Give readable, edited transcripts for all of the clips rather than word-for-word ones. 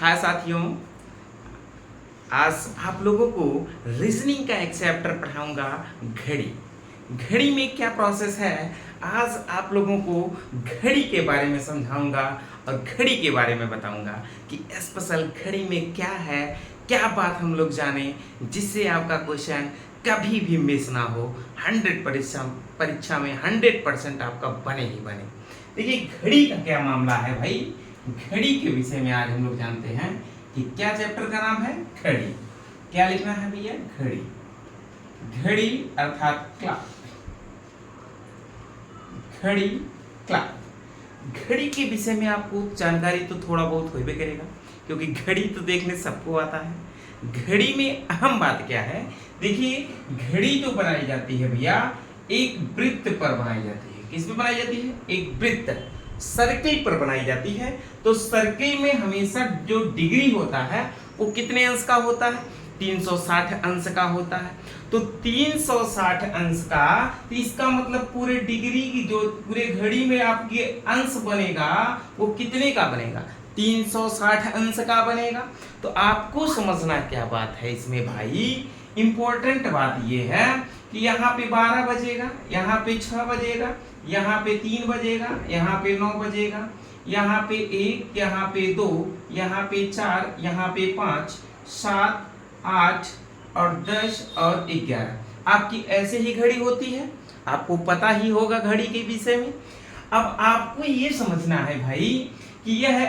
हाय साथियों, आज आप लोगों को रीजनिंग का एक चैप्टर पढ़ाऊंगा घड़ी। घड़ी में क्या प्रोसेस है, आज आप लोगों को घड़ी के बारे में समझाऊंगा और घड़ी के बारे में बताऊंगा कि स्पेशल घड़ी में क्या है, क्या बात हम लोग जाने जिससे आपका क्वेश्चन कभी भी मिस ना हो। 100 परीक्षा में 100% आपका बने ही बने। देखिए घड़ी का क्या मामला है भाई, घड़ी के विषय में आज हम लोग जानते हैं कि क्या चैप्टर का नाम है घड़ी। क्या लिखना है भैया, घड़ी। घड़ी अर्थात क्लॉक, घड़ी क्लॉक। घड़ी के विषय में आपको जानकारी तो थोड़ा बहुत होबे करेगा क्योंकि घड़ी तो देखने सबको आता है। घड़ी में अहम बात क्या है, देखिए घड़ी जो बनाई जाती है भैया एक वृत्त पर बनाई जाती है। किस पे बनाई जाती है, एक वृत्त सर्किल पर बनाई जाती है। तो सर्किल में हमेशा जो डिग्री होता है वो कितने अंश का होता है, 360 अंश का होता है। तो 360 अंश का, तो इसका मतलब पूरे डिग्री की जो पूरे घड़ी में आपके अंश बनेगा वो कितने का बनेगा, 360 अंश का बनेगा। तो आपको समझना क्या बात है इसमें भाई, इंपॉर्टेंट बात ये है कि यहाँ पे 12 बजेगा, यहाँ पे 6 बजेगा, यहाँ पे 3 बजेगा, यहाँ पे 9 बजेगा, यहाँ पे 1, यहाँ पे 2, यहाँ पे 4, यहाँ पे 5, 7, 8 और 10 और 11। आपकी ऐसे ही घड़ी होती है, आपको पता ही होगा घड़ी के विषय में। अब आपको ये समझना है भाई कि यह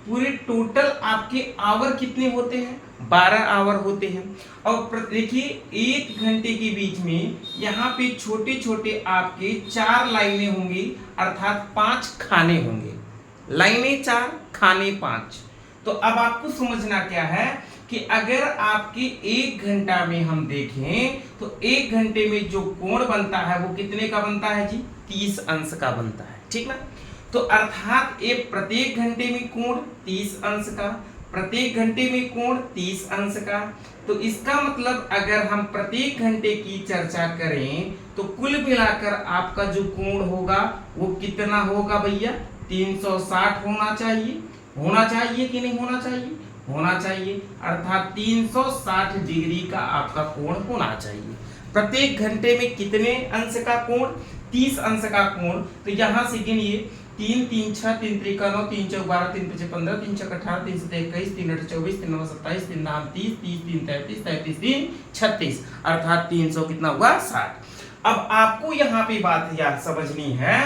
पूरे टोटल आपके आवर कितने होते हैं, 12 आवर होते हैं। और देखिए 1 घंटे के बीच में यहाँ पे छोटे छोटे आपके 4 लाइनें होंगी, अर्थात 5 खाने होंगे। लाइनें 4, खाने 5। तो अब आपको समझना क्या है कि अगर आपके 1 घंटा में हम देखें तो 1 घंटे में जो कोण बनता है वो कितने का बनता है जी, 30 अंश का बनता है, ठीक ना। तो अर्थात एक प्रत्येक घंटे में कोण 30 अंश का, प्रत्येक घंटे में कोण 30 अंश का। तो इसका मतलब अगर हम प्रत्येक घंटे की चर्चा करें तो कुल मिलाकर आपका जो कोण होगा वो कितना होगा भैया, 360 होना चाहिए। होना चाहिए कि नहीं होना चाहिए, होना चाहिए। अर्थात 360 डिग्री का आपका कोण होना चाहिए। प्रत्येक घंटे में कितने अंश का कोण, 30 अंश का कोण। तो यहां से गिनिए, 3 3 6 3 3 9 3 4 12 3 5 15 3 6 18 3 7 21 3 8 24 3 9 27 3 9 30 30 3 33 33 3 36, अर्थात 300 कितना हुआ, 60। अब आपको यहाँ पे बात याद समझनी है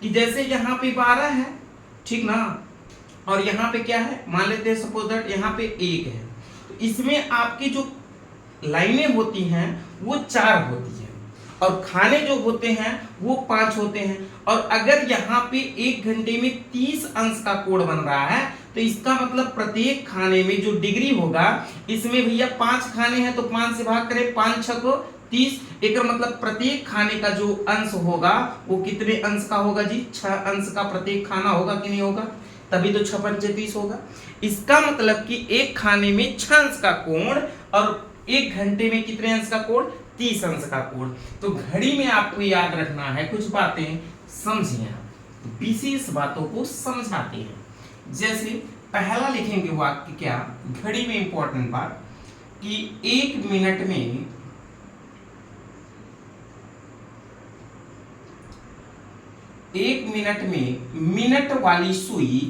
कि जैसे यहाँ पे 12 है, ठीक ना, और यहाँ पे क्या है, मान लेते हैं सपोज दैट यहाँ पे 1 है। तो इसमें आपकी जो लाइनें होती हैं वो 4 होती है और खाने जो होते हैं वो 5 होते हैं। और अगर यहाँ पे 1 घंटे में 30 अंश का कोण बन रहा है तो इसका मतलब प्रत्येक खाने में जो डिग्री होगा, इसमें भैया 5 खाने हैं तो 5 से भाग करें, 5 6 को 30। एक मतलब प्रत्येक खाने का जो अंश होगा वो कितने अंश का होगा जी, 6 अंश का प्रत्येक खाना होगा कि नहीं होगा, तभी तो 6 पंचे 30 होगा। इसका मतलब कि एक खाने में 6 अंश का कोण और 1 घंटे में कितने अंश का कोण, 30 अंश का कोण। तो घड़ी में आपको याद रखना है कुछ बातें, समझिए आप विशेष बातों को समझाते हैं। जैसे पहला लिखेंगे वाक्य क्या, घड़ी में इंपॉर्टेंट बात कि 1 मिनट में 1 मिनट में मिनट वाली सुई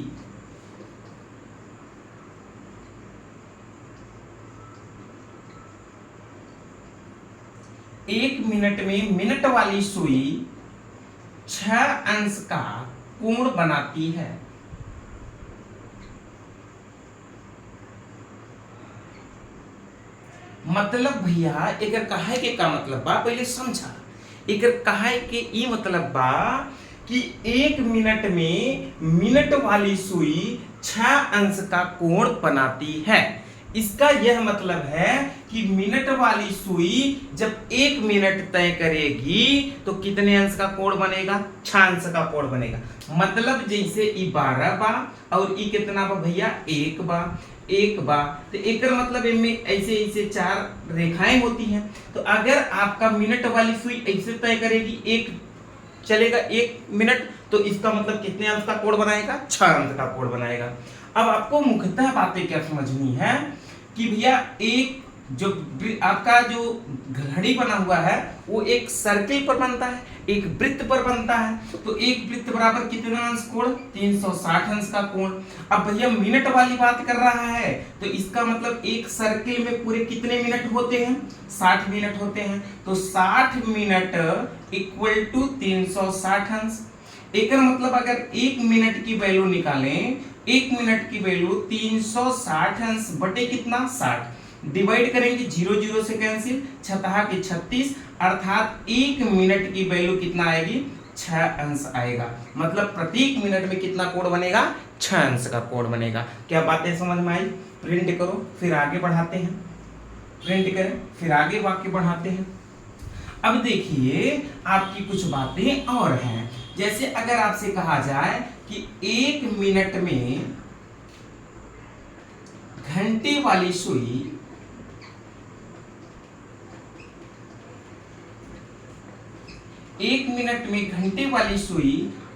1 मिनट में मिनट वाली सुई 6 अंश का कोण बनाती है। मतलब भैया एक कहे के का मतलब बा, पहले समझा। एक कहे के ई मतलब बा कि 1 मिनट में मिनट वाली सुई 6 अंश का कोण बनाती है। इसका यह मतलब है कि मिनट वाली सुई जब 1 मिनट तय करेगी तो कितने अंश का कोण बनेगा, 6 अंश का कोण बनेगा। मतलब जैसे ई 12 बा और ई कितना बा भैया, 1 बा, 1 बा। तो एक मतलब इनमें ऐसे ऐसे 4 रेखाएं होती हैं। तो अगर आपका मिनट वाली सुई ऐसे तय करेगी, 1 चलेगा 1 मिनट, तो इसका मतलब कितने अंश का कोण बनाएगा, 6 अंश का कोण बनाएगा। अब आपको मुख्यतः बातें क्या समझनी है कि भैया एक जो आपका जो घड़ी बना हुआ है वो एक सर्किल पर बनता है, एक वृत्त पर बनता है। तो एक वृत्त बराबर कितना अंश कोण? 360 अंश का कोण। अब भैया मिनट वाली बात कर रहा है तो इसका मतलब एक सर्किल में पूरे कितने मिनट होते हैं? 60 मिनट होते हैं। तो 60 मिनट इक्वल टू 360 अंश। एक मतलब अगर एक मिनट की वैल्यू निकालें, एक मिनट की वैल्यू 360 अंश बटे कितना? 60। डिवाइड करेंगे 0 0 से कैंसिल, 6 के 36, अर्थात एक मिनट की वैल्यू कितना आएगी? 6 अंश आएगा। मतलब प्रत्येक मिनट में कितना कोण बनेगा? 6 अंश का कोण बनेगा। क्या बातें समझ में आई? प्रिंट करो फिर आगे बढ़ाते हैं, प्रिंट करें फिर आगे वाक्य बढ़ाते हैं। अब देखिए आपकी कुछ बातें और हैं, जैसे अगर आपसे कहा जाए कि एक मिनट में घंटे वाली सुई एक मिनट में घंटे वाली सुई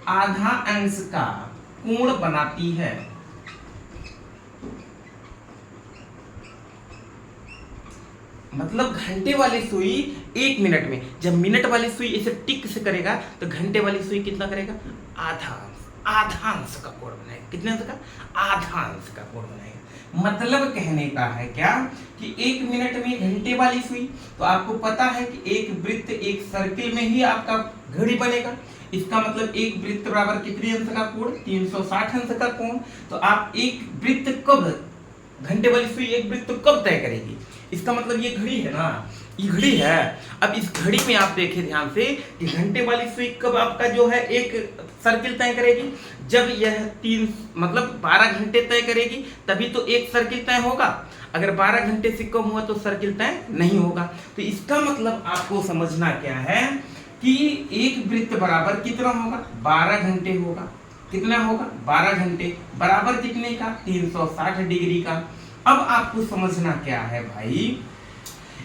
आधा अंश का कोण बनाती है। मतलब घंटे वाली सुई एक मिनट में, जब मिनट वाली सुई इसे टिक से करेगा तो घंटे वाली सुई कितना करेगा? आधा अंश का कोण बनाएगा। कितने अंश का? आधा अंश का कोण बनाएगा। मतलब कहने का है क्या कि एक मिनट में घंटे वाली सुई, तो आपको पता है कि एक वृत्त एक सर्किल में ही आपका घड़ी बनेगा। इसका मतलब एक वृत्त बराबर कितने अंश का कोण? 360 अंश का कोण। तो आप एक वृत्त कब, घंटे वाली सुई एक वृत्त कब तय करेगी? इसका मतलब ये घड़ी है ना, ये घड़ी है। अब इस घड़ी में आप देखें ध्यान से कि घंटे वाली सुई कब आपका जो है एक सर्किल तय करेगी? जब यह 12 घंटे तय करेगी तभी तो एक सर्किल तय होगा। अगर 12 घंटे से कम हुआ तो सर्किल तय नहीं होगा। तो इसका मतलब आपको समझना क्या है कि एक वृत्त बराबर कितना होगा? 12 घंटे होगा। कितना होगा? 12 घंटे बराबर कितने का? 360 डिग्री का। अब आपको समझना क्या है भाई,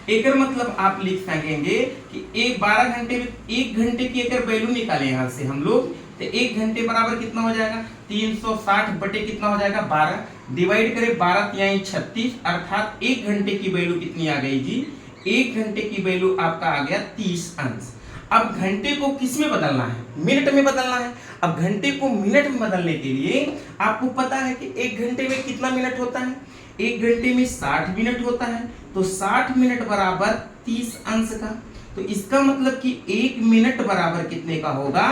एक मतलब आप लिख सकेंगे कि एक 12 घंटे में एक घंटे की अगर वैल्यू निकाले यहां से हम लोग, तो एक घंटे बराबर कितना हो जाएगा? 360 बटे कितना हो जाएगा? 12। डिवाइड करें 12 तिहाई 36, अर्थात एक घंटे की वैल्यू कितनी आ गई जी? एक घंटे की वैल्यू आपका आ गया 30 अंश। अब घंटे को किस में बदलना है? मिनट में बदलना है। अब घंटे को मिनट में बदलने के लिए आपको पता है कि एक घंटे में कितना मिनट होता है? एक घंटे में 60 मिनट होता है। तो 60 मिनट बराबर 30 अंश का। तो इसका मतलब कि एक मिनट बराबर कितने का होगा?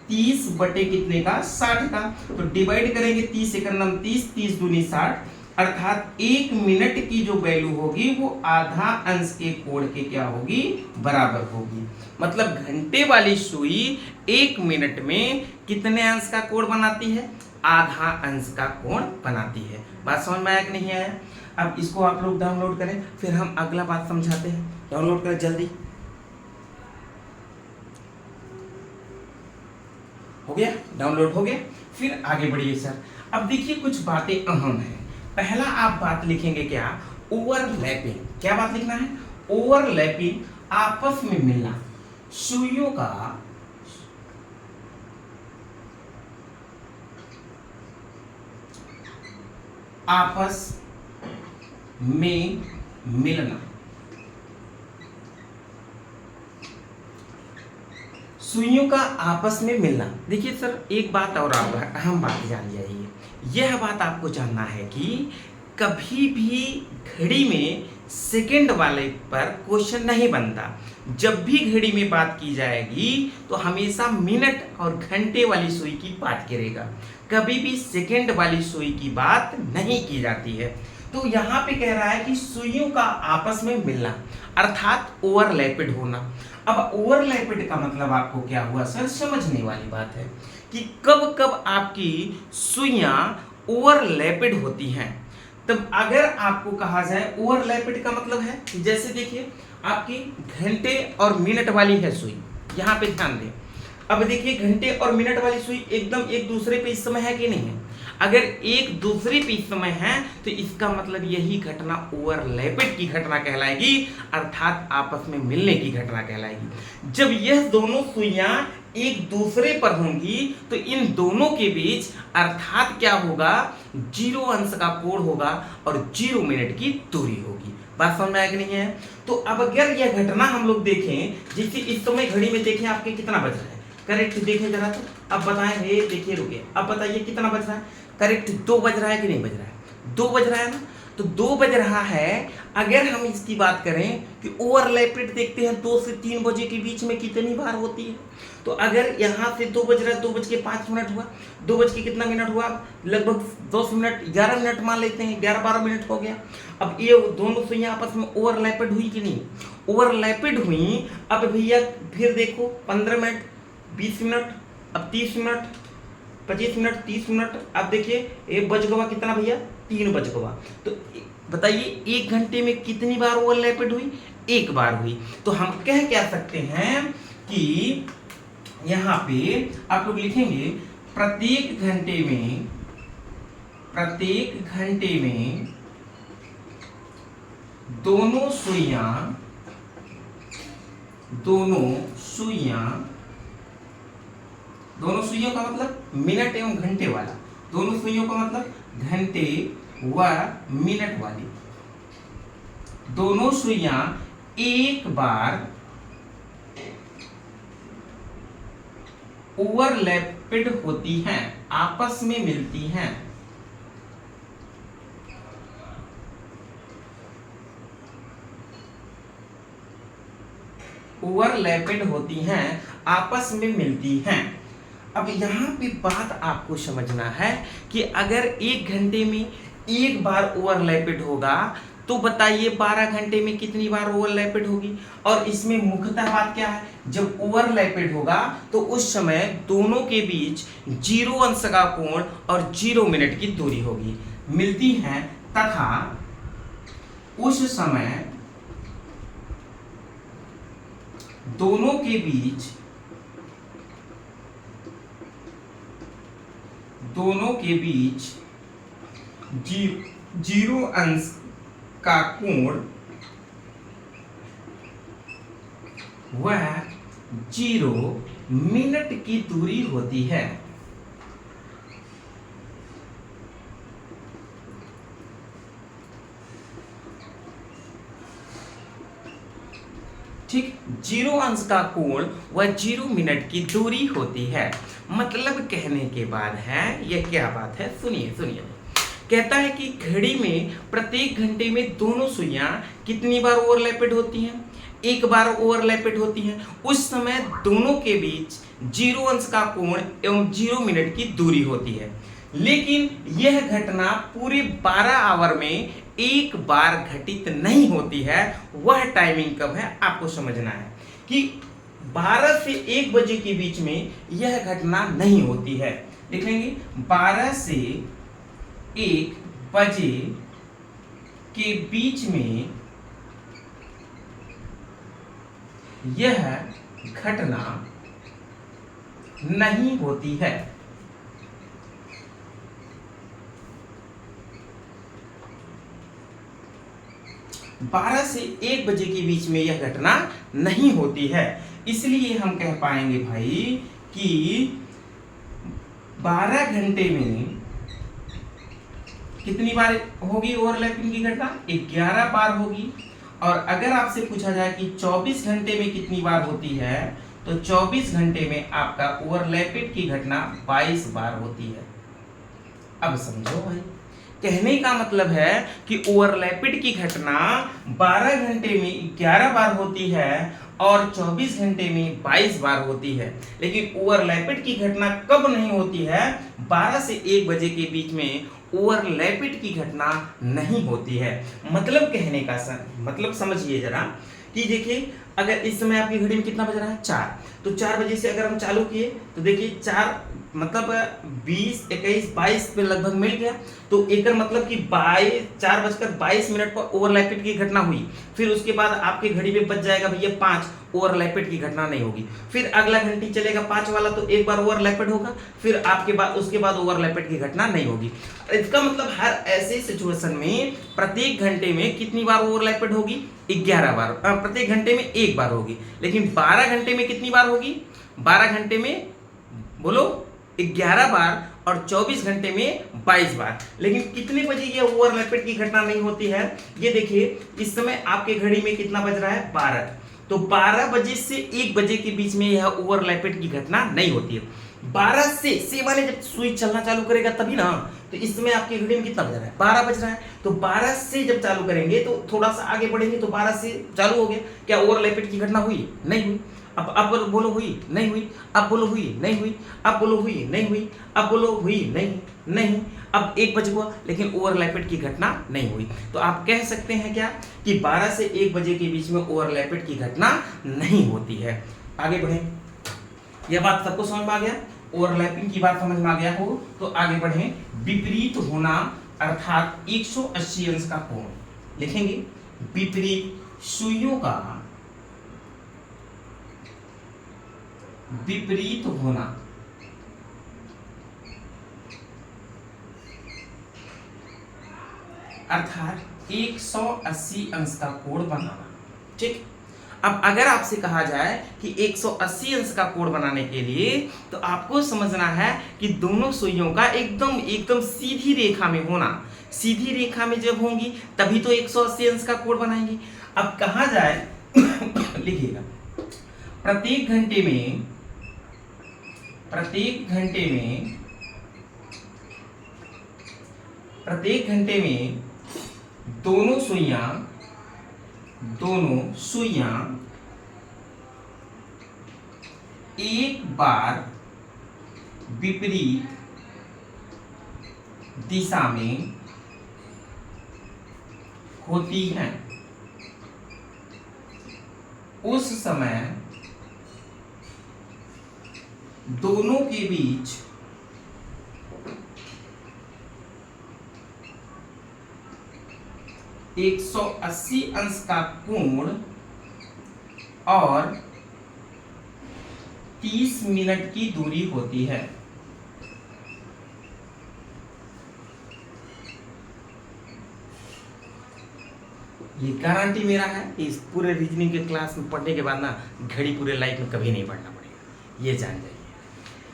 30 बटे कितने का? 60 का। तो डिवाइड करेंगे 30 एकम 30, 30 दूनी 60, अर्थात एक मिनट की जो वैल्यू होगी वो आधा अंश के कोण के क्या होगी? बराबर होगी। मतलब घंटे वाली सुई एक मिनट में कितने अंश का कोण बनाती है? आधा अंश का कोण बनाती है। बात समझ में आया कि नहीं आया? अब इसको आप लोग डाउनलोड करें, फिर हम अगला बात समझाते हैं। डाउनलोड करें जल्दी। हो गया? डाउनलोड हो गया? फिर आगे बढ़िए सर। अब देखिए कुछ बातें अहम हैं। पहला आप बात लिखेंगे क्या? ओवरलैपिंग। क्या बात लिखना है? ओवरलैपिंग, आपस में मिलना। सुइयों का आपस में मिलना। सुइयों का आपस में मिलना। देखिए सर एक बात और आप अहम बात जान जाइए। यह बात आपको जानना है कि कभी भी घड़ी में सेकंड वाले पर क्वेश्चन नहीं बनता। जब भी घड़ी में बात की जाएगी तो हमेशा मिनट और घंटे वाली सुई की बात करेगा, कभी भी सेकंड वाली सुई की बात नहीं की जाती है। तो यहाँ पे कह रहा है कि सुइयों का आपस में मिलना अर्थात ओवरलैपिड होना। अब ओवरलैपिड का मतलब आपको क्या हुआ सर? समझने वाली बात है कि कब कब आपकी सुइयां ओवरलैपिड होती हैं। तब अगर आपको कहा जाए ओवरलैपिड का मतलब है, जैसे देखिए आपकी घंटे और मिनट वाली है सुई, यहाँ पे ध्यान दें। अब देखिए घंटे और मिनट वाली सुई एकदम एक दूसरे पे इस समय है कि नहीं है? अगर एक दूसरे पे इस समय है तो इसका मतलब यही घटना ओवरलैपिड की घटना कहलाएगी, अर्थात आपस में मिलने की घटना कहलाएगी। जब यह दोनों सुइयां एक दूसरे पर होंगी तो इन दोनों के बीच अर्थात क्या होगा, 0 अंश का कोण होगा और 0 मिनट की दूरी होगी। बात समझ में आया कि नहीं है? तो अब अगर यह घटना हम लोग देखें, जैसे इस समय घड़ी में देखें आपके कितना बज रहा है, करेक्ट देखें जरा, तो अब बताएं, हे देखिए रुकिए, अब बताइए कितना बज रहा है, करेक्ट 2 बज रहा है कि नहीं बज रहा है? 2 बज रहा है ना, तो 2 बज रहा है। अगर हम इसकी बात करें कि ओवरलैपिड देखते हैं 2 से 3 बजे के बीच में कितनी बार होती है, तो अगर यहाँ से 2 बज रहा है, 2:05 हुआ, 2 बज के कितना मिनट हुआ, लगभग 10 मिनट, 11 मिनट मान लेते हैं, 11-12 मिनट हो गया। अब ये दोनों सुइयां आपस में ओवरलैपिड हुई कि नहीं? ओवरलैपिड हुई। अब भैया फिर देखो 15 मिनट, 20 मिनट, अब 30 मिनट, 25 मिनट, 30 मिनट, अब देखिए एक बज गवा कितना भैया, 3 बज गवा। तो बताइए 1 घंटे में कितनी बार ओवरलैपिड हुई? 1 बार हुई। तो हम कह क्या सकते हैं कि यहाँ पे आप लोग लिखेंगे प्रत्येक घंटे में दोनों सुइयों का मतलब मिनट एवं घंटे वाला, दोनों सुइयों का मतलब घंटे व मिनट वाली, दोनों सुइयां एक बार ओवरलैपिड होती हैं, आपस में मिलती हैं। ओवरलैपिड होती हैं, आपस में मिलती हैं। अब यहाँ पे बात आपको समझना है कि अगर 1 घंटे में 1 बार ओवरलैपिड होगा तो बताइए 12 घंटे में कितनी बार ओवरलैपिड होगी। और इसमें मुख्यतः बात क्या है, जब ओवरलैपिड होगा तो उस समय दोनों के बीच 0 अंश का कोण और 0 मिनट की दूरी होगी, मिलती हैं, तथा उस समय दोनों के बीच 0 अंश का कोण वह 0 मिनट की दूरी होती है। ठीक, 0 अंश का कोण वह 0 मिनट की दूरी होती है। मतलब कहने के बाद है, यह क्या बात है, सुनिए सुनिए। कहता है कि घड़ी में प्रत्येक घंटे में दोनों सुइयां कितनी बार ओवरलैपिड होती हैं? 1 बार ओवरलैपिड होती हैं। उस समय दोनों के बीच 0 अंश का कोण एवं 0 मिनट की दूरी होती है। लेकिन यह घटना पूरे 12 आवर में 1 बार घटित नहीं होती है। वह टाइमिंग कब है आपको समझना है कि 12 से 1 बजे के बीच में यह घटना नहीं होती है। देखेंगे 12 से 1 बजे के बीच में यह घटना नहीं होती है। बारह से 1 बजे के बीच में यह घटना नहीं होती है। इसलिए हम कह पाएंगे भाई कि 12 घंटे में कितनी बार होगी ओवरलैपिंग की घटना? 11 बार होगी। और अगर आपसे पूछा जाए कि 24 घंटे में कितनी बार होती है, तो 24 घंटे में आपका ओवरलैपिंग की घटना 22 बार होती है। अब समझो भाई, कहने का मतलब है कि ओवरलैपिड की घटना 12 घंटे में 11 बार होती है और 24 घंटे में 22 बार होती है। लेकिन ओवरलैपिड की घटना कब नहीं होती है? 12 से 1 बजे के बीच में ओवरलैपिड की घटना नहीं होती है। मतलब कहने का मतलब समझिए जरा कि देखिए, अगर इस समय आपकी घड़ी में कितना बज रहा है? 4। तो 4 बजे से अगर हम चालू किए तो देखिए 4 मतलब 20, 21, 22 पे लगभग मिल गया। तो एक मतलब कि 4:22 पर ओवरलैपिड की घटना हुई। फिर उसके बाद आपके घड़ी में बच जाएगा भैया 5, ओवरलैपिड की घटना नहीं होगी। फिर अगला घंटी चलेगा 5 वाला, तो एक बार ओवरलैपिड होगा, फिर आपके बाद उसके बाद ओवरलैपिड की घटना नहीं होगी। इसका मतलब हर ऐसे सिचुएशन में प्रत्येक घंटे में कितनी बार ओवरलैपिड होगी? 11 बार। प्रत्येक घंटे में एक बार होगी। लेकिन 12 घंटे में कितनी बार होगी? 12 घंटे में बोलो 11 बार, और 24 घंटे में 22 बार। लेकिन कितने बजे ये ओवरलैपिड की घटना नहीं होती है? ये देखिए, इस समय आपके घड़ी में कितना बज रहा है? 12। तो 12 बजे से 1 बजे के बीच में यह ओवरलैपिड की घटना नहीं होती है। 12 से माने जब सुई चलना चालू करेगा तभी ना। तो इस समय आपकी घड़ी में कितना बज रहा है? 12 बज रहा है। तो 12 से जब चालू करेंगे तो थोड़ा सा आगे बढ़ेंगे, तो 12 से चालू हो गया। क्या ओवरलैपिड की घटना हुई? नहीं हुई। अब बोलो हुई? नहीं हुई। अब बोलो हुई? नहीं हुई। अब बोलो हुई? नहीं हुई। अब बोलो हुई? नहीं। अब 1 बज हुआ, लेकिन ओवरलैपिड की घटना नहीं हुई। तो आप कह सकते हैं क्या कि 12 से 1 बजे के बीच में ओवरलैपिड की घटना नहीं होती है। आगे बढ़े। यह बात सबको समझ में आ गया? ओवरलैपिंग की बात समझ में आ गया हो तो आगे बढ़े। विपरीत होना अर्थात 180 अंश का कोण लिखेंगे। विपरीत सुइयों का विपरीत होना अर्थात 180 अंश का कोण बनाना। ठीक। अब अगर आपसे कहा जाए कि 180 अंश का कोण बनाने के लिए, तो आपको समझना है कि दोनों सुइयों का एकदम सीधी रेखा में होना। सीधी रेखा में जब होंगी तभी तो 180 अंश का कोण बनाएंगे। अब कहा जाए लिखिएगा, प्रत्येक घंटे में दोनों सुइयां एक बार विपरीत दिशा में होती हैं। उस समय दोनों के बीच एक 180 अंश का कोण और 30 मिनट की दूरी होती है। ये गारंटी मेरा है कि इस पूरे रीजनिंग के क्लास में पढ़ने के बाद ना घड़ी पूरे लाइफ में कभी नहीं पढ़ना पड़ेगा। ये जान जाइए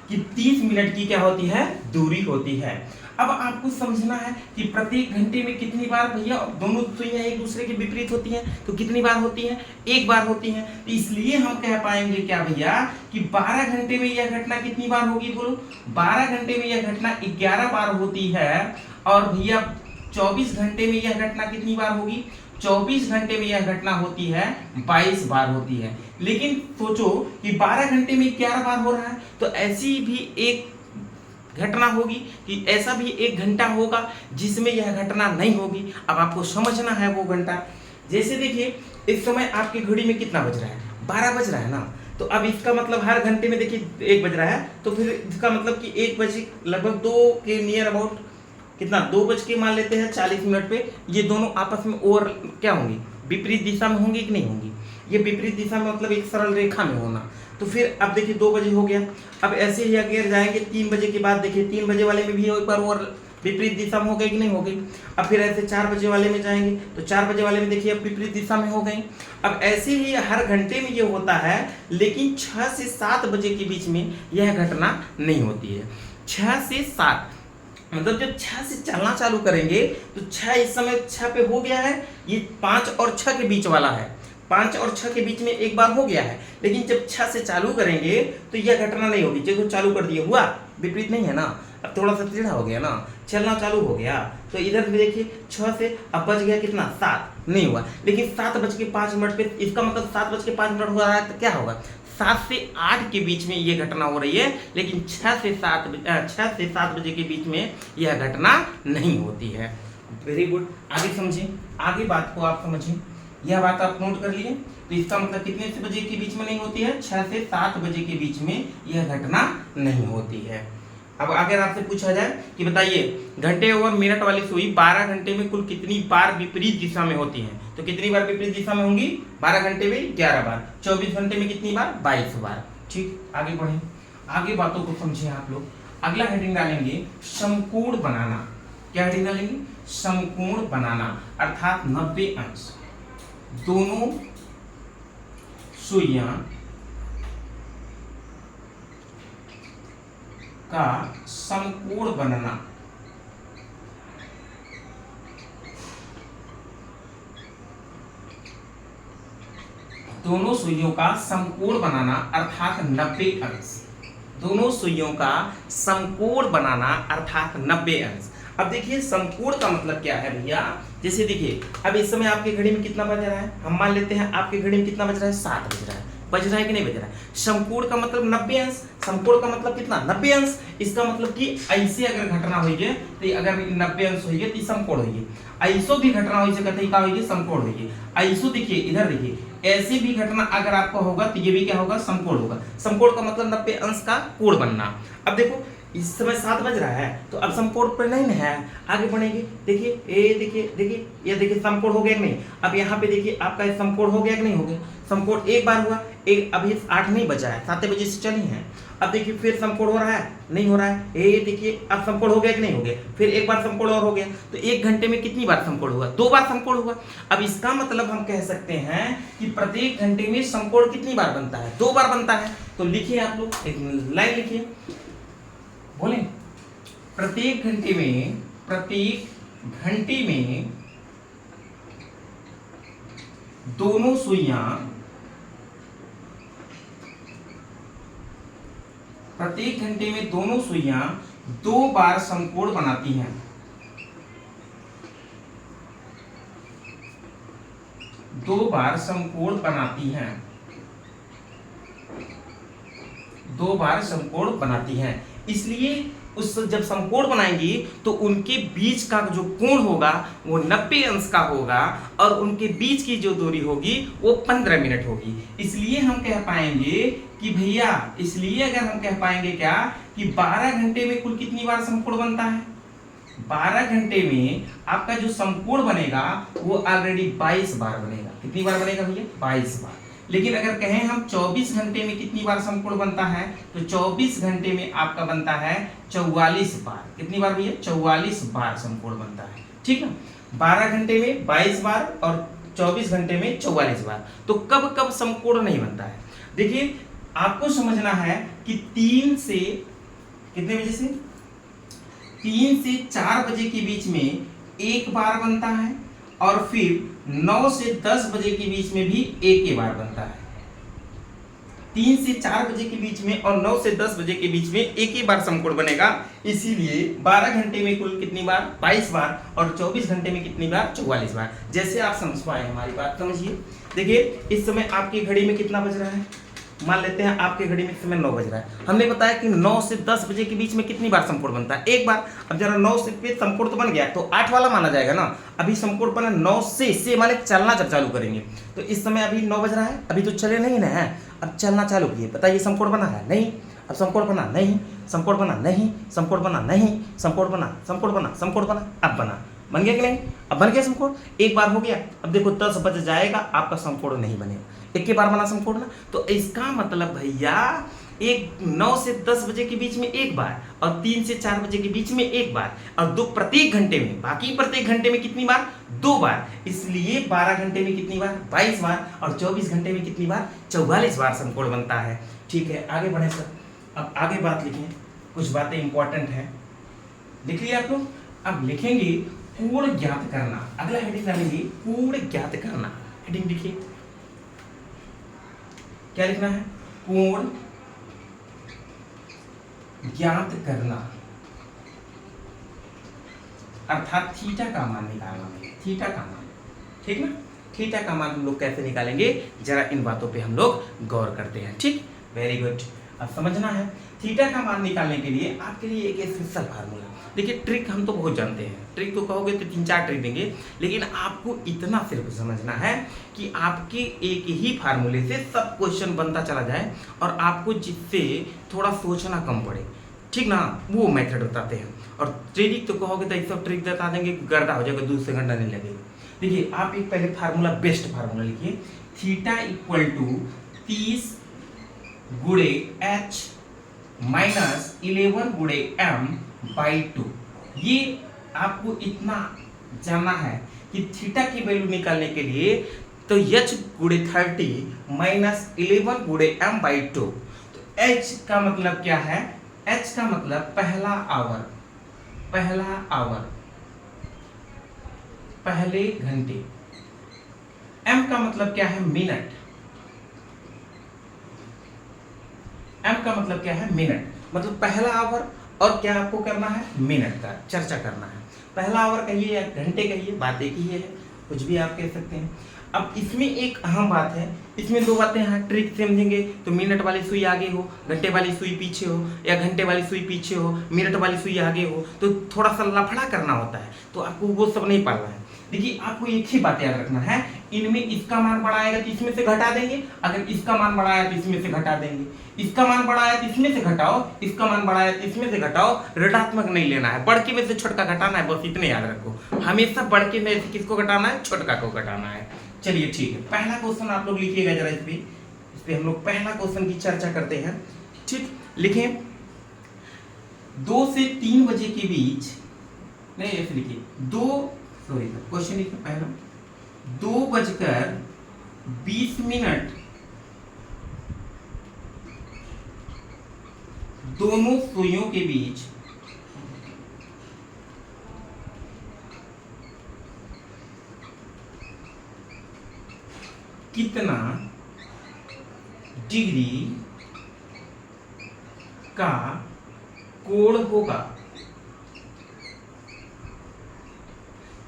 कि 30 मिनट की क्या होती है? दूरी होती है। अब आपको समझना है कि प्रत्येक घंटे में कितनी बार भैया दोनों सुइयां एक दूसरे के विपरीत होती हैं, तो कितनी बार होती हैं? एक बार होती हैं। तो इसलिए हम कह पाएंगे क्या भैया कि 12 घंटे में यह घटना कितनी बार होगी? बोलो। 12 घंटे में यह घटना 11 बार होती है। और भैया 24 घंटे में यह घटना कितनी बार होगी? 24 घंटे में यह घटना होती है 22 बार होती है। लेकिन सोचो कि 12 घंटे में 11 बार हो रहा है, तो ऐसी भी एक घटना होगी कि ऐसा भी एक घंटा होगा जिसमें यह घटना नहीं होगी। अब आपको समझना है वो घंटा। जैसे देखिए, इस समय आपकी घड़ी में कितना बज रहा है? 12 बज रहा है ना। तो अब इसका मतलब हर घंटे में देखिए 1 बज रहा है, तो फिर इसका मतलब कि 1 बजे लगभग 2 के नियर अबाउट कितना 2 बज के मान लेते हैं 40 मिनट पे ये दोनों आपस में और क्या होंगी? विपरीत दिशा में होंगी कि नहीं होंगी? ये विपरीत दिशा में मतलब एक सरल रेखा में होना। तो फिर अब देखिए 2 बजे हो गया। अब ऐसे ही अगर जाएंगे 3 बजे के बाद, देखिए 3 बजे वाले में भी एक बार और विपरीत दिशा में हो गई कि नहीं हो गई? अब फिर ऐसे 4 बजे वाले में जाएंगे तो 4 बजे वाले में देखिए अब विपरीत दिशा में हो गई। अब ऐसे ही हर घंटे में ये होता है, लेकिन 6 से 7 बजे के बीच में यह घटना नहीं होती है। 6 से 7 मतलब जब 6 से चलना चालू करेंगे तो 6 इस समय 6 पे हो गया है, ये 5 और 6 के बीच वाला है। 5 और 6 के बीच में एक बार हो गया है, लेकिन जब 6 से चालू करेंगे तो यह घटना नहीं होगी। जब चालू कर दिए हुआ विपरीत नहीं है ना, अब थोड़ा सा टेढ़ा हो गया ना, चलना चालू हो गया। तो इधर भी देखिए 6 से अब बच गया कितना? 7 नहीं हुआ। लेकिन 7:05 पे इसका मतलब 7:05 हो रहा है, तो क्या होगा? 7 से 8 के बीच में ये घटना हो रही है, लेकिन 6 से 7 बजे के बीच में यह घटना नहीं होती है। Very good. आगे समझिए, आगे बात को आप समझिए। यह बात आप नोट कर लिए। तो इसका मतलब कितने से बजे के बीच में नहीं होती है? 6 से 7 बजे के बीच में यह घटना नहीं होती है। अब अगर आपसे पूछा जाए कि बताइए घंटे और मिनट वाली सुई 12 घंटे में कुल कितनी बार विपरीत दिशा में होती है, तो कितनी बार विपरीत दिशा में होंगी? 12 घंटे में 11 बार। 24 घंटे में कितनी बार? 22 बार। ठीक, आगे बढ़े, आगे बातों को समझे आप लोग। अगला हेडिंग डालेंगे समकोण बनाना। क्या हेडिंग डालेंगे? समकोण बनाना, अर्थात 90 अंश। दोनों सुइयां का समकोण बनना। दोनों सुइयों का समकोण बनाना अर्थात 90 अंश। दोनों सुइयों का समकोण बनाना अर्थात 90 अंश। अब देखिए समकोण का मतलब क्या है भैया, जैसे देखिए अब इस समय आपके घड़ी में कितना बज रहा है, हम मान लेते हैं आपके घड़ी में कितना बज रहा है? 7 बज रहा है। बज रहा है कि नहीं बज रहा है? समकोण का मतलब 90 अंश। समकोण का मतलब कितना? 90 अंश। इसका मतलब कि ऐसे अगर घटना हुई है तो अगर 90 अंश हुई है तो समकोण हुई है। ऐसो भी घटना हुई सकती है, क्या हुई है? समकोण हुई है। ऐसो देखिए, इधर देखिए, ऐसी भी घटना अगर आपको होगा तो ये भी क्या होगा? समकोण होगा। समकोण का मतलब 90 अंश का कोण बनना। अब देखो इस समय 7 बज रहा है तो अब समकोण पर नहीं है, आगे बढ़ेंगे। देखिए ये देखिए ये देखिए समकोण हो गया कि नहीं? अब यहाँ पे देखिए आपका समकोण हो गया कि नहीं हो गया? समकोण एक बार हुआ, एक अभी 8 नहीं बजा है, 7 बजे से चली है। अब देखिए फिर समकोण हो रहा है, नहीं हो रहा है। ये देखिए अब समकोण हो गया कि नहीं हो गया? फिर एक बार समकोण और हो गया, तो 1 घंटे में कितनी बार समकोण हुआ? 2 बार समकोण हुआ। अब इसका मतलब हम कह सकते हैं कि प्रत्येक घंटे में समकोण कितनी बार बनता है? 2 बार बनता है। तो लिखिए आप लोग, एक लाइन लिखिए, बोले प्रत्येक घंटे में दोनों सुइयां प्रत्येक घंटे में दोनों सुइयां 2 बार समकोण बनाती हैं। 2 बार समकोण बनाती हैं। 2 बार समकोण बनाती हैं। इसलिए उस जब समकोण बनाएंगी तो उनके बीच का जो कोण होगा वो 90 अंश का होगा और उनके बीच की जो दूरी होगी वो 15 मिनट होगी। इसलिए हम कह पाएंगे कि भैया, इसलिए अगर हम कह पाएंगे क्या कि 12 घंटे में कुल कितनी बार समकोण बनता है? 12 घंटे में आपका जो समकोण बनेगा वो ऑलरेडी 22 बार बनेगा। कितनी बार बनेगा भैया? 22 बार। लेकिन अगर कहें हम 24 घंटे में कितनी बार समकोण बनता है, तो 24 घंटे में आपका बनता है 44 बार। कितनी बार भैया? 44 बार समकोण बनता है। ठीक है, 12 घंटे में 22 बार और 24 घंटे में 44 बार। तो कब कब समकोण नहीं बनता है? देखिए आपको समझना है कि 3 से कितने बजे से? 3 से 4 बजे के बीच में एक बार बनता है और फिर 9 से 10 बजे के बीच में भी एक ही बार बनता है। 3 से 4 बजे के बीच में और 9 से 10 बजे के बीच में एक ही बार समकोण बनेगा। इसीलिए 12 घंटे में कुल कितनी बार? 22 बार और 24 घंटे में कितनी बार? 44 बार। जैसे आप समझ पाए हमारी बात, समझिए। देखिए इस समय आपकी घड़ी में कितना बज रहा है? मान लेते हैं आपके घड़ी में इस समय 9 बज रहा है। हमने बताया कि 9 से 10 बजे के बीच में कितनी बार समकोण बनता है? एक बार। अब जरा 9 से फिर समकोण तो बन गया तो 8 वाला माना जाएगा ना। अभी समकोण बना 9 से माने चलना जब चालू करेंगे तो इस समय अभी 9 बज रहा है, अभी तो चले नहीं ना है, अब चलना चालू किए। बताइए समकोण बना है? नहीं। अब समकोण बना? नहीं। समकोण बना? नहीं। समकोण बना? नहीं। समकोण बना? समकोण बना? समकोण बना? अब बना? बन गया कि नहीं? अब बन गया समकोण, एक बार हो गया। अब देखो 10 बज जाएगा, आपका समकोण नहीं बनेगा, एक ही बार बना समकोण ना। तो इसका मतलब भैया एक 9 से 10 बजे के बीच में एक बार और 3 से 4 बजे के बीच में एक बार और 2 प्रत्येक घंटे में, बाकी प्रत्येक घंटे में कितनी बार? 2 बार। इसलिए 12 घंटे में कितनी बार? 22 बार और 24 घंटे में कितनी बार? 44 बार समकोण बनता है। ठीक है, आगे बढ़े सर। अब आगे बात लिखें, कुछ बातें इंपॉर्टेंट है, लिख लिया आप लोग। अब लिखेंगे कोण ज्ञात करना। अगला हेडिंग डालेंगे कोण ज्ञात करना। हेडिंग लिखिए, क्या लिखना है? कोण ज्ञात करना अर्थात थीटा का मान निकालना। थीटा का मान, ठीक ना? थीटा का मान हम लोग कैसे निकालेंगे, जरा इन बातों पे हम लोग गौर करते हैं। ठीक, वेरी गुड। अब समझना है थीटा का मान निकालने के लिए आपके लिए एक स्पेशल फार्मूला। देखिए ट्रिक हम तो बहुत जानते हैं, ट्रिक तो कहोगे तो 3-4 ट्रिक देंगे, लेकिन आपको इतना सिर्फ समझना है कि आपके एक ही फार्मूले से सब क्वेश्चन बनता चला जाए और आपको जिससे थोड़ा सोचना कम पड़े। ठीक ना, वो मेथड बताते हैं। और ट्रिक तो कहोगे तो एक सब ट्रिक बता देंगे, गर्दा हो जाएगा, 2 सेकंड नहीं लगेगा। देखिए आप एक पहले फार्मूला, बेस्ट फार्मूला लिखिए, थीटा इक्वल टू 30 गुणे h माइनस 11 गुणे m बाई 2। ये आपको इतना जानना है कि थीटा की वैल्यू निकालने के लिए तो h गुणे 30 माइनस 11 गुणे m बाई 2। तो h का मतलब क्या है? h का मतलब पहला आवर, पहले घंटे। m का मतलब क्या है? मिनट। m का मतलब क्या है? मिनट। मतलब पहला आवर और क्या आपको करना है? मिनट का चर्चा करना है। पहला आवर कहिए या घंटे कहिए, बात एक ही है, कुछ भी आप कह सकते हैं। अब इसमें एक अहम बात है, इसमें दो बातें हैं, ट्रिक समझेंगे तो मिनट वाली सुई आगे हो, घंटे वाली सुई पीछे हो, या घंटे वाली सुई पीछे हो, मिनट वाली सुई आगे हो, तो थोड़ा सा लफड़ा करना होता है, तो आपको वो सब नहीं पालना है। देखिए आपको एक ही बात याद रखना है, इनमें इसका मान बड़ा आएगा तो इसमें से घटा देंगे, अगर इसका मान बड़ा आया तो इसमें से घटा देंगे, इसका मान बड़ा आया तो इसमें से घटाओ, इसका मान बड़ा आया तो इसमें से घटाओ। ऋणात्मक नहीं लेना है, बढ़के में से छोटका घटाना है, बस इतने याद रखो। हमेशा बढ़के में से किसको घटाना है? छोटका को घटाना है। चलिए ठीक है, पहला क्वेश्चन आप लोग लिखिएगा जरा, इस पे हम लोग पहला क्वेश्चन की चर्चा करते हैं। ठीक, लिखें 2 से 3 बजे के बीच, नहीं ऐसे लिखिए, क्वेश्चन लिखिए पहला, 2:20 दोनों सुइयों के बीच कितना डिग्री का कोण होगा?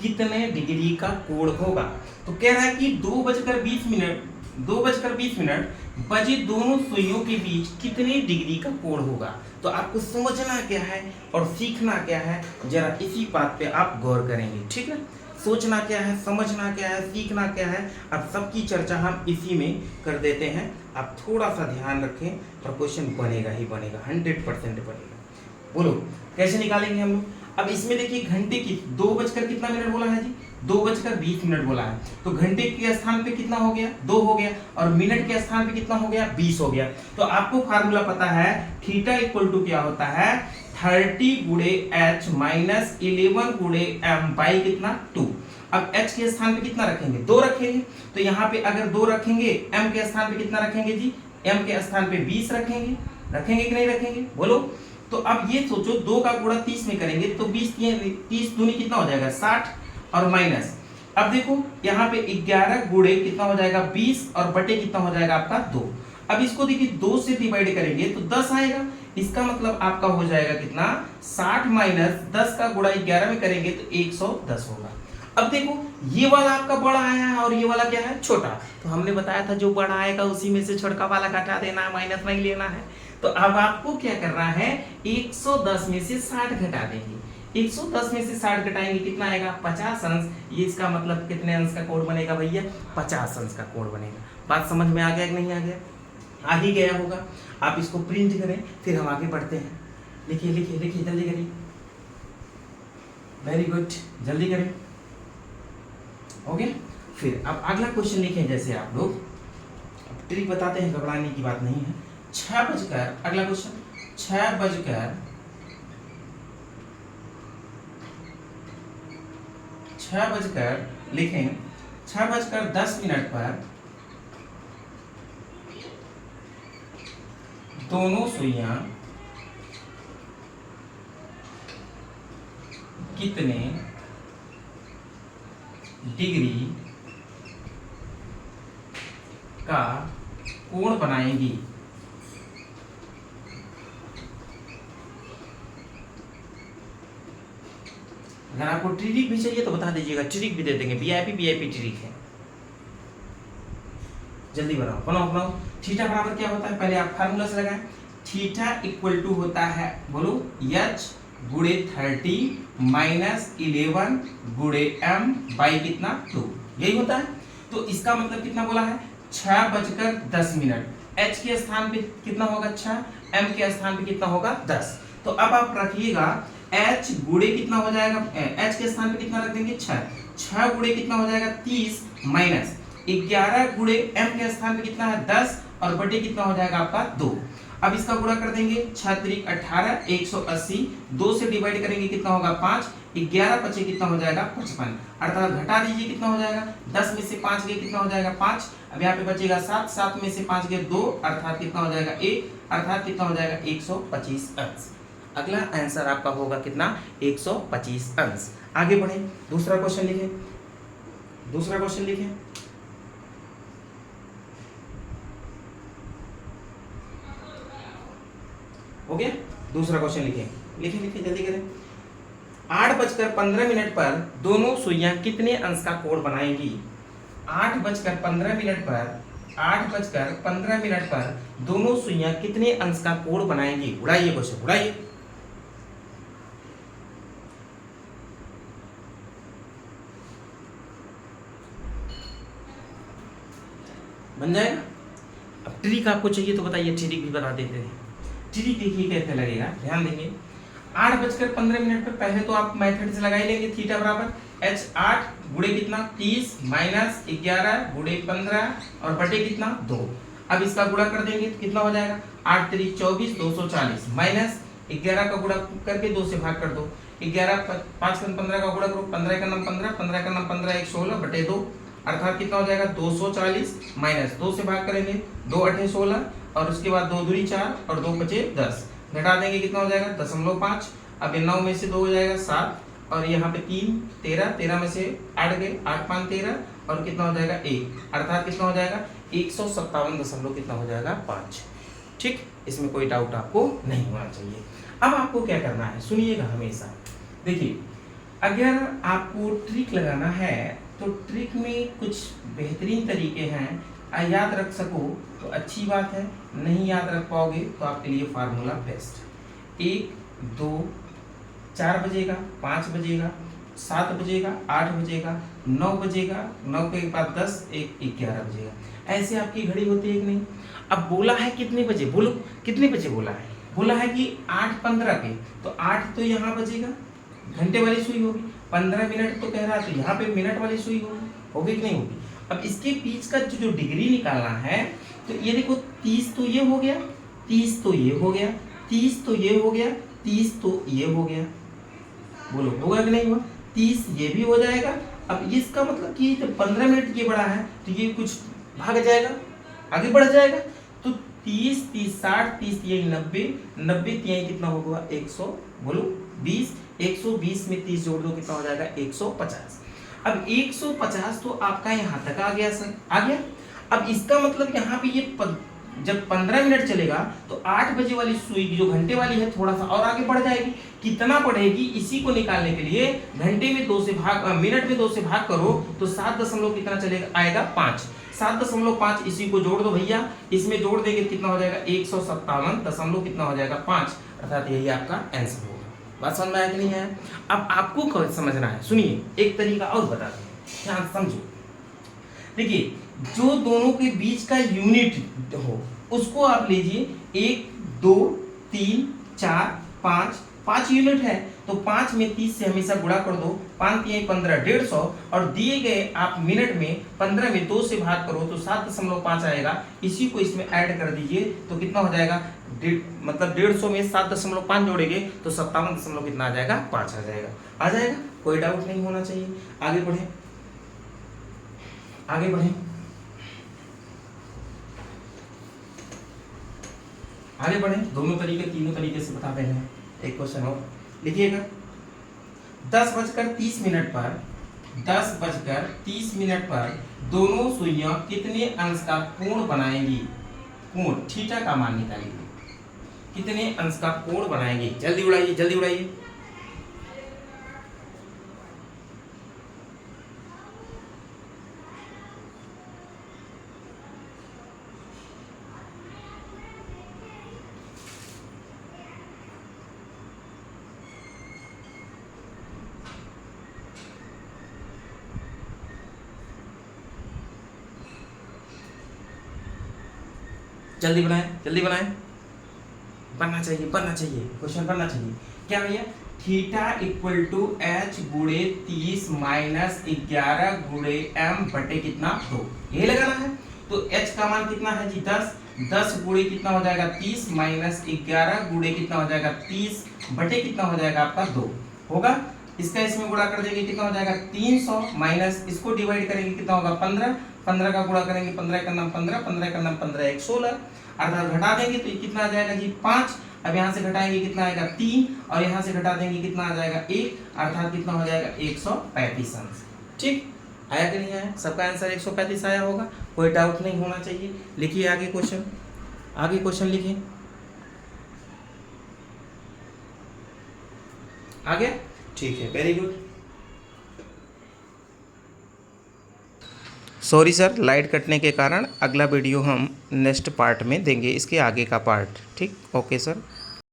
कितने डिग्री का कोण होगा? तो कह रहा है कि 2:20 बजे दोनों सुइयों के बीच कितने डिग्री का कोण होगा। तो आपको समझना क्या है और सीखना क्या है, जरा इसी बात पे आप गौर करेंगे। ठीक है, सोचना क्या है, समझना क्या है, सीखना क्या है, अब सबकी चर्चा हम इसी में कर देते हैं। आप थोड़ा सा ध्यान रखें और क्वेश्चन बनेगा ही बनेगा, 100% बनेगा। बोलो कैसे निकालेंगे हम लोग? अब इसमें देखिए घंटे की 2 बजकर कितना मिनट बोला है जी? 2:20 बोला है, तो घंटे के स्थान पे कितना हो गया? 2 हो गया, और मिनट के स्थान पे कितना हो गया? 20 हो गया। तो आपको फार्मूला पता है, थीटा इक्वल टू क्या होता है? 30 गुणे h माइनस 11 गुणे m बाई कितना? 2। अब h के स्थान पे कितना रखेंगे? 2 रखेंगे, तो यहाँ पे अगर 2 रखेंगे, m के स्थान पे कितना रखेंगे जी? m के स्थान पे 20 रखेंगे, रखेंगे कि नहीं रखेंगे? बोलो। तो अब ये सोचो, 2 का गुणा 30 में करेंगे तो 30 दूनी कितना हो जाएगा? 60, और माइनस, अब देखो यहाँ पे 11 गुणे कितना हो जाएगा? 20, और बटे कितना हो जाएगा आपका? 2। अब इसको देखिए 2 से डिवाइड करेंगे तो 10 आएगा, इसका मतलब आपका हो जाएगा कितना? 60 माइनस 10 का गुणा 11 में करेंगे तो 110 होगा। अब देखो ये वाला आपका बड़ा आया है और ये वाला क्या है? छोटा। तो हमने बताया था जो बड़ा आएगा उसी में से छोटा वाला घटा देना है, माइनस नहीं लेना है। तो अब आपको क्या करना है? 110 में से 60 घटा देंगे, 110 में से 60 घटाएंगे, कितना आएगा? 50 अंश। ये इसका मतलब कितने अंश का कोण बनेगा भैया? 50 अंश का कोण बनेगा। बात समझ में आ गया कि नहीं आ गया? आ ही गया होगा। आप इसको प्रिंट करें, फिर हम आगे बढ़ते हैं। लिखिए लिखिए लिखिए, जल्दी करिए, वेरी गुड, जल्दी करें। हो गया? फिर अब अगला क्वेश्चन लिखें, जैसे आप लोग ट्रिक बताते हैं, घबराने की बात नहीं है। 6 बजकर, अगला क्वेश्चन, 6 बजकर लिखें 6:10 पर दोनों सुइयां कितने डिग्री का कोण बनाएंगी? अगर आपको ट्रिक भी चाहिए तो बता दीजिएगा, ट्रिक भी दे देंगे, वीआईपी ट्रिक है। जल्दी बनाओ। थीटा बराबर क्या होता है? पहले आप फार्मूला से लगाएं। थीटा इक्वल टू होता है, बोलो, h गुणे 30 माइनस 11 गुणे m बाई कितना? 2। यही होता है। तो इसका मतलब कितना बोला है? 6:10। h के स्थान पे कितना होगा? 6, m के स्थान पे कितना होगा? 10। तो तो अब आप रखिएगा h गुणे कितना हो जाएगा, h के स्थान पे कितना रख देंगे 6, 6 गुणे कितना हो जाएगा 30 माइनस 11 गुणे m के स्थान पे कितना है 10 और बटे कितना हो जाएगा आपका 2। अब इसका गुणा कर देंगे 6 त्रिक 18 180, 2 से डिवाइड करेंगे कितना होगा 5, 11 बचे कितना हो जाएगा 55, अर्थात घटा दीजिए कितना हो जाएगा 10 में से 5 गए कितना हो जाएगा 5, अब यहाँ पे बचेगा 7, 7 में से 5 गए 2, अर्थात कितना हो जाएगा 1, अर्थात कितना हो जाएगा 125 अंश। अगला आंसर आपका होगा कितना 125 अंश। आगे बढ़े, दूसरा क्वेश्चन लिखें, दूसरा क्वेश्चन लिखें। हो गया, दूसरा क्वेश्चन लिखें, लिखें लिखें जल्दी करें। 8:15 पर दोनों सुइयां कितने अंश का कोण बनाएंगी? 8:15 पर 8:15 पर दोनों सुइयां कितने अंश का कोण बनाएंगी? उड़ाइए क्वेश्चन, उड़ाइए। बन जाएगा। अब ट्रिक आपको चाहिए तो बताइए, ट्रिक भी बता देते हैं। ट्रिक देखिए कैसे लगेगा, ध्यान देंगे। 8:15 पर पहले तो आप मेथड से लगा ही लेंगे, थीटा बराबर h 8 गुणे कितना 30 माइनस 11 गुणे 15 और बटे कितना 2। अब इसका गुणा कर देंगे तो कितना हो जाएगा 8 3 24 240 माइनस 11 का गुणा करके 2 से भाग कर दो, 11 5 15 का गुणा करो, 15 का नाम 15, 15 का नाम 15 1 16 बटे 2, अर्थात कितना हो जाएगा 240 माइनस 2 से भाग करेंगे 2 8 16 और उसके बाद 2 दूनी 4 और 2 बचे 10, घटा देंगे कितना हो जाएगा 0.5। अब 9 में से 2 हो जाएगा 7 और यहाँ पे 3 13, 13 में से 8 गए 8 5 13 और कितना हो जाएगा 1, अर्थात कितना हो जाएगा 157 कितना हो जाएगा 5। ठीक, इसमें कोई डाउट आपको नहीं होना चाहिए। अब आपको क्या करना है, सुनिएगा हमेशा। देखिए, अगर आपको ट्रिक लगाना है तो ट्रिक में कुछ बेहतरीन तरीके हैं, याद रख सको तो अच्छी बात है, नहीं याद रख पाओगे तो आपके लिए फार्मूला बेस्ट। 1 2 4 बजेगा, 5 बजेगा, 7 बजेगा, 8 बजेगा, 9 बजेगा, 9 के बाद 10, 1 11 बजेगा। ऐसे आपकी घड़ी होती है कि नहीं? अब बोला है कितने बजे, बोलो कितने बजे बोला है? बोला है कि 8:15 के, तो 8 तो यहाँ बजेगा, घंटे वाली सुई होगी, 15 मिनट तो कह रहा है तो यहाँ पे मिनट वाली सुई होगी कि नहीं होगी? अब इसके बीच का जो डिग्री निकालना है तो ये देखो 30 तो ये हो गया, 30 तो ये हो गया, 30 तो ये हो गया, 30 तो ये हो गया, बोलो होगा कि नहीं हुआ? 30 ये भी हो जाएगा। अब इसका मतलब कि जब 15 मिनट ये बड़ा है तो ये कुछ भाग जाएगा, आगे बढ़ जाएगा, तो 30 30 60 30 ये 90 90 ये कितना होगा 100, बोलो 20, 120 में 30 जोड़ दो कितना हो जाएगा 150। अब 150 तो आपका यहाँ तक आ गया सर, आ गया। अब इसका मतलब यहाँ पे ये जब 15 मिनट चलेगा तो 8 बजे वाली सुई जो घंटे वाली है थोड़ा सा और आगे बढ़ जाएगी, कितना बढ़ेगी इसी को निकालने के लिए घंटे में 2 से भाग, मिनट में 2 से भाग करो तो 7 दशमलव कितना चलेगा आएगा 5, 7.5 इसी को जोड़ दो भैया, इसमें जोड़ देंगे कितना हो जाएगा 157 दशमलव कितना हो जाएगा 5, अर्थात यही आपका आंसर होगा। बात समझ में आया कि नहीं है? अब आपको समझना है, सुनिए एक तरीका और बता दें, ध्यान समझो। देखिए, जो दोनों के बीच का यूनिट हो उसको आप लीजिए 1 2 3 4 5, 5 यूनिट है तो 5 में 30 से हमेशा गुणा कर दो, 5 3 15 150 और दिए गए आप मिनट में 15 में 2 से भाग करो तो 7.5 आएगा, इसी को इसमें ऐड कर दीजिए तो कितना हो जाएगा, मतलब 150 में 7.5 जोड़ेंगे तो 57 कितना आ जाएगा 5 आ जाएगा, आ जाएगा, कोई डाउट नहीं होना चाहिए। आगे बढ़े, आगे बढ़े, आगे बढ़े, दोनों तरीके तीनों तरीके से बता रहे हैं। एक क्वेश्चन और लिखिएगा, 10:30 पर 10:30 पर दोनों सुइयां कितने अंश का कोण बनाएंगी? कोण थीटा का मान निकालिए, कितने अंश का कोण बनाएंगे? जल्दी उड़ाइए, जल्दी उड़ाइए। जल्दी बनाएं, जल्दी बनाएं, बनना चाहिए क्वेश्चन बनना चाहिए। क्या भैया, थीटा इक्वल टू एच गुणे 30 माइनस 11 गुणे एम बटे कितना 2, यही लगाना है। तो एच का मान कितना है जी 10, 10 गुणे कितना हो जाएगा 30 माइनस 11 गुणे कितना हो जाएगा 30 बटे कितना हो जाएगा आपका 2 होगा। इसका इसमें गुणा कर देंगे कितना हो जाएगा 300 माइनस इसको डिवाइड करेंगे कितना होगा 15, 15 का गुणा करेंगे 15 का नाम 15, 15 का नाम 15 एक 16, अर्थात घटा देंगे तो कितना आ जाएगा जी 5। अब यहाँ से घटाएंगे कितना आएगा 3 और यहाँ से घटा देंगे कितना आ जाएगा 1, अर्थात कितना हो जाएगा 135 आंसर। ठीक, आया कि नहीं आया? सबका आंसर 135 आया होगा, कोई डाउट नहीं होना चाहिए। लिखिए आगे क्वेश्चन, आगे क्वेश्चन लिखिए। आ गया? ठीक है, very good. Sorry sir, light कटने के कारण अगला वीडियो हम नेक्स्ट पार्ट में देंगे, इसके आगे का पार्ट। ठीक, ओके सर।